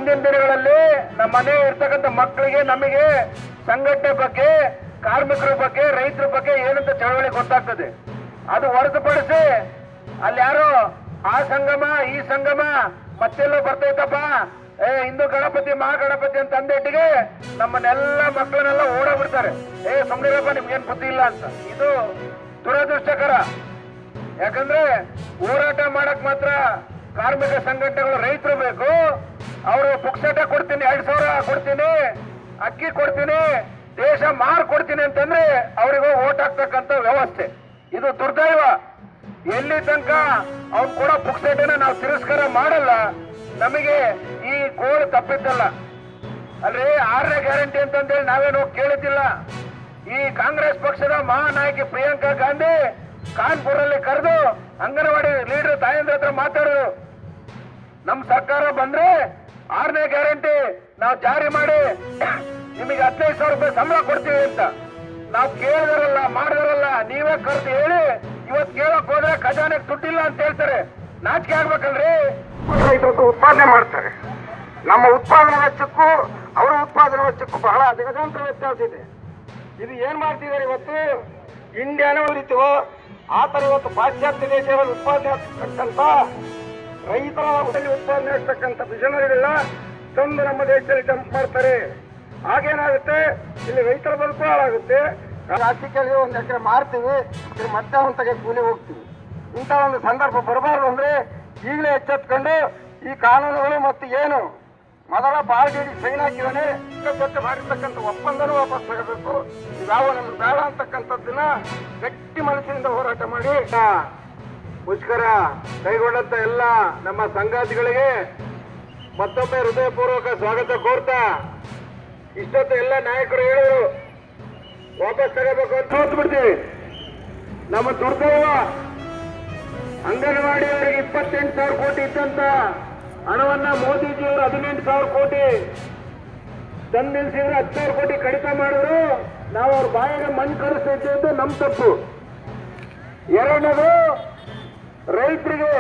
ಮುಂದಿನ ದಿನಗಳಲ್ಲಿ ನಮ್ಮ ಮನೆ ಇರ್ತಕ್ಕಂಥ ಮಕ್ಕಳಿಗೆ, ನಮಗೆ ಸಂಘಟನೆ ಬಗ್ಗೆ, ಕಾರ್ಮಿಕರ ಬಗ್ಗೆ, ರೈತರ ಬಗ್ಗೆ ಏನಂತ ಚಳವಳಿ ಗೊತ್ತಾಗ್ತದೆ. ಅದು ಹೊರತುಪಡಿಸಿ ಅಲ್ಲಿ ಯಾರೋ ಆ ಸಂಗಮ ಈ ಸಂಗಮ ಮತ್ತೆಲ್ಲೋ ಬರ್ತೈತಪ್ಪ, ಹಿಂದೂ ಗಣಪತಿ ಮಹಾಗಣಪತಿ ಅಂತ ಅಂದೇಟಿಗೆ ನಮ್ಮನ್ನೆಲ್ಲ ಮಕ್ಕಳನ್ನೆಲ್ಲ ಓಡೋಗ್ಬಿಡ್ತಾರೆ. ಸುಮ್ಮನಿರಪ್ಪ, ನಿಮ್ಗೇನ್ ಬುದ್ಧಿ ಇಲ್ಲ ಅಂತ. ಇದು ದುರದೃಷ್ಟಕರ. ಯಾಕಂದ್ರೆ ಹೋರಾಟ ಮಾಡಕ್ ಮಾತ್ರ ಕಾರ್ಮಿಕ ಸಂಘಟನೆಗಳು, ರೈತರು ಬೇಕು. ಅವರು ಪುಕ್ಸಟ ಕೊಡ್ತೀನಿ, 2000 ಕೊಡ್ತೀನಿ, ಅಕ್ಕಿ ಕೊಡ್ತೀನಿ, ದೇಶ ಮಾರ್ ಕೊಡ್ತೀನಿ ಅಂತಂದ್ರೆ ಅವರಿಗೂ ಓಟ್ ಹಾಕ್ತಕ್ಕಂಥ ವ್ಯವಸ್ಥೆ. ಇದು ದುರ್ದೈವ. ಎಲ್ಲಿ ತನಕ ಅವ್ರು ಕೊಡೋ ಪುಕ್ಸಟನ ನಾವು ತಿರಸ್ಕಾರ ಮಾಡಲ್ಲ, ನಮಗೆ ಈ ಗೋಳು ತಪ್ಪಿದ್ದಲ್ಲ. ಅಲ್ರಿ 6ನೇ ಗ್ಯಾರಂಟಿ ಅಂತಂದೇಳಿ ನಾವೇನು ಕೇಳಿದ್ದಿಲ್ಲ. ಈ ಕಾಂಗ್ರೆಸ್ ಪಕ್ಷದ ಮಹಾನಾಯಕಿ ಪ್ರಿಯಾಂಕಾ ಗಾಂಧಿ ಕಾನ್ಪುರಲ್ಲಿ ಕರೆದು ಅಂಗನವಾಡಿ ಲೀಡರ್ ತಾಯಂದ್ರ ಹತ್ರ ಮಾತಾಡೋದು, ನಮ್ ಸರ್ಕಾರ ಬಂದ್ರೆ 6ನೇ ಗ್ಯಾರಂಟಿ ನಾವು ಜಾರಿ ಮಾಡಿ ನಿಮಗೆ 15,000 ರೂಪಾಯಿ ಸಂಬಳ ಕೊಡ್ತೀವಿ ಅಂತ. ನಾವು ಕೇಳಿದಾರಲ್ಲ, ಮಾಡಿದಾರಲ್ಲ, ನೀವೇ ಕರೆದು ಹೇಳಿ ಇವತ್ತು ಕೇಳಕ್ ಹೋದ್ರೆ ಖಜಾನೆಗೆ ದುಡ್ಡಿಲ್ಲ ಅಂತ ಹೇಳ್ತಾರೆ. ನಾಚಿಕೆ ಆಗ್ಬೇಕಲ್ರಿ. ಉತ್ಪಾದನೆ ಮಾಡ್ತಾರೆ. ನಮ್ಮ ಉತ್ಪಾದನಾ ವೆಚ್ಚಕ್ಕೂ ಅವರ ಉತ್ಪಾದನಾ ವೆಚ್ಚಕ್ಕೂ ಬಹಳ ಅಜಗಜಾಂತರ ವ್ಯತ್ಯಾಸ ಇದೆ. ಇದು ಏನ್ ಮಾಡ್ತಿದ್ದಾರೆ ಇವತ್ತು? ಇಂಡಿಯಾನೇ ಉರಿತೀವೋ ಆ ತರ ಇವತ್ತು ಪಾಶ್ಚಾತ್ಯ ದೇಶಗಳಲ್ಲಿ ಉತ್ಪಾದನೆ ಆಗ್ತಕ್ಕಂಥ, ರೈತರ ಉತ್ಪಾದನೆ ಆಗ್ತಕ್ಕಂಥ ಮಿಷನರಿಗಳನ್ನ ತಂದು ನಮ್ಮ ದೇಶದಲ್ಲಿ ಡಂಪ್ ಮಾಡ್ತಾರೆ. ಹಾಗೇನಾಗುತ್ತೆ, ಇಲ್ಲಿ ರೈತರ ಬದುಕು ಹಾಳಾಗುತ್ತೆ. ರಾಜಕೀಯ 1 ಎಕರೆ ಮಾರ್ತೀವಿ, ಮತ್ತೆ ಅವನಿಗೆ ಕೂಲಿ ಹೋಗ್ತೀವಿ. ಇಂಥ ಒಂದು ಸಂದರ್ಭ ಬರಬಾರ್ದು ಅಂದ್ರೆ ಈಗಲೇ ಎಚ್ಚೆತ್ಕೊಂಡು ಈ ಕಾನೂನುಗಳು ಮತ್ತು ಏನು ಮೊದಲ ಬಾಳ್ಗೇಡಿ ಸೈನ್ ಹಾಕಿದಾನೆ ಜೊತೆ ಮಾಡಿರ್ತಕ್ಕಂಥ ಒಪ್ಪಂದನೂ ವಾಪಸ್ ತಗೋಬೇಕು. ಇದಾವ ನಮ್ಗೆ ಬೇಡ ಅಂತಕ್ಕಂಥದ್ದನ್ನ ಗಟ್ಟಿ ಮನಸ್ಸಿನಿಂದ ಹೋರಾಟ ಮಾಡಿ ಮುಷ್ಕರ ಕೈಗೊಂಡಂತ ಎಲ್ಲ ನಮ್ಮ ಸಂಗಾತಿಗಳಿಗೆ ಮತ್ತೊಮ್ಮೆ ಹೃದಯಪೂರ್ವಕ ಸ್ವಾಗತ ಕೋರ್ತಾ, ಇಷ್ಟೊತ್ತು ಎಲ್ಲ ನಾಯಕರು ಹೇಳಿದ್ರು ವಾಪಸ್ ತಗೋಬೇಕು ಅಂತ ಸೋತು ಬಿಡ್ತೀವಿ. ನಮ್ಮ ದುರ್ದೈವ, ಅಂಗನವಾಡಿಯವರಿಗೆ 28,000 ಕೋಟಿ ಇದ್ದಂತ ಹಣವನ್ನ ಮೋದಿಜಿಯವರು 18,000 ಕೋಟಿ ತಂದು ನಿಲ್ಸಿದ್ರು. 10,000 ಕೋಟಿ ಕಡಿತ ಮಾಡಿದ್ರು. ನಾವು ಅವ್ರ ಬಾಯಿಗೆ ಮಣ್ಣು ಕಳಿಸ್ತಾ ಇದ್ದೇವೆ, ನಮ್ ತಪ್ಪು. ಎರಡನೇದು, ರೈತರಿಗೆ